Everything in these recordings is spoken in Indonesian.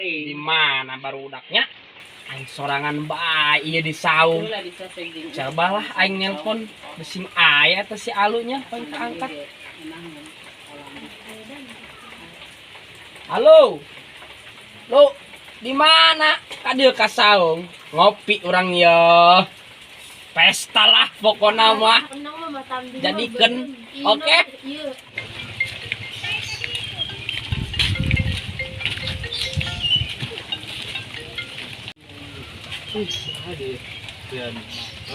Di mana barudaknya? Aing sorangan bae ieu di saung. Cobalah aing nelpon mesin aya teh si alunya paling keangkat. Halo. Lo di mana? Ka dieu ka saung. Ngopi urang ya. Pesta lah pokona mah. Jadikeun oke?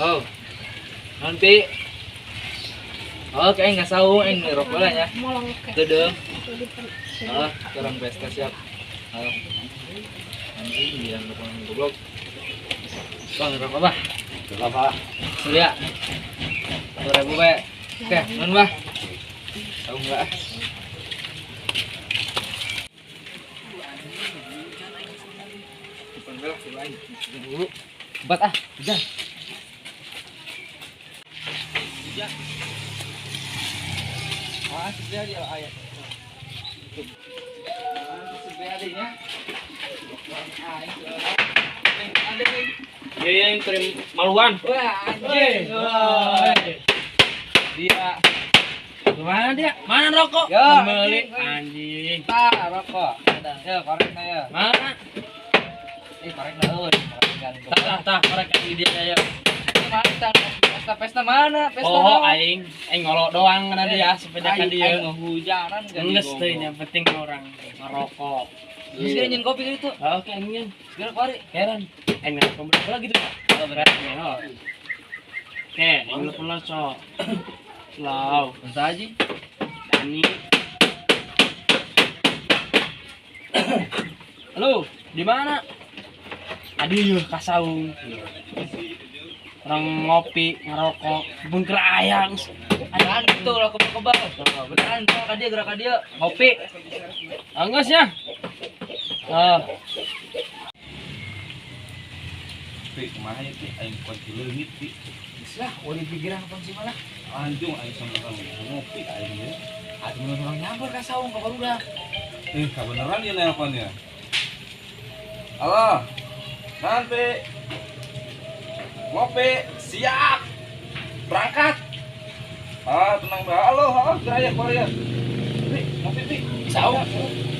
Oh, nanti. Oh, kayak nggak saung, ngerokok lah ya. Gedeng. Oh, sekarang pesta siap. Oh, nanti bilang goblok. Bang, ngerokok bah. Berapa? Surya. 2.000 be. Oke, nun bah. Tahu nggak? Dulu. Empat udah. Sudah dia ayat. Sudah adanya. Ya yang kirim maluan. Wah, anjing. Dia. Mana dia? Mana rokok? Ya, Kembali anjing. Rokok. Ya, korek ya. Mana? Korek daun. Tah, korek dia ya. Pesta mana? Pesta. Oh, aing ngolok doang kana dia sepeda ka dia. Aing ngehujanan Geus teh nya penting orang ngerokok. Segera nyen kopi itu. Oke, nyen. Segera kori. Heran. Aing nelpon berapa gitu. Oh, berat ya. Oke, aing nelpon lo, Cok. Slow. Masa aja. Dani. Halo, di mana? Aduh, ka saung. Orang ngopi, ngerokok, bungker ayam. Beneran gitu lah kebal. Beneran gerak dia gerak dia ngopi. Anggus ya. Pi, kumaha ya Pi? Aing kunci leungit Pi. Lah, udah pikiran apa sih malah? Anjung aing sama kamu ngopi aing ya. Aduh, orang nyamper ka saung ka barudak. Kebeneran ya nelponnya. Halo. Nanti. Ngopi, siap. Berangkat. Tenang Mbak. Halo, geraya Korea. Pi, ngopi Pi. Saung.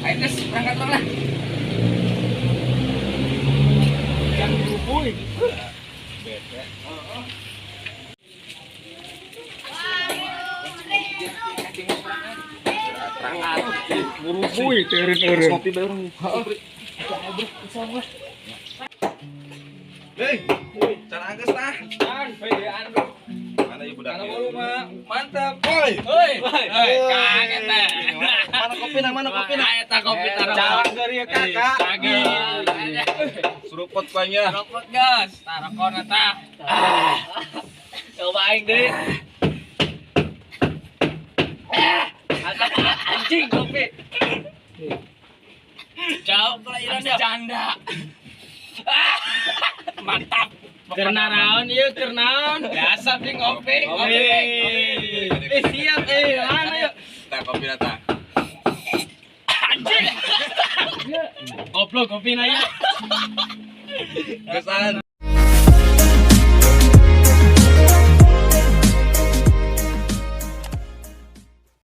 Ayo guys, berangkat lah. Yang berubui. Berubui, teureun-teureun. Ngopi bae urang. Hei, cara angges tah. Kan, pedean bro. Mana ibu dak? Karena baru mah mantap. Hoi. Kaget teh. Mana kopi nang mana kopi nang? Aya tah kopi taruh. Jalan dari kakak. Surupot banyak. Rokok gas, tarokona tah. Coba aing deui. Anjing kopi. Jauh kelairan dia. Janda. Mantap. Karena naon ieu keur naon? Biasa di ngopi. Siap mana yuk? Tah kopi tah. Anjing. Goblok kopi na ya. Gesan.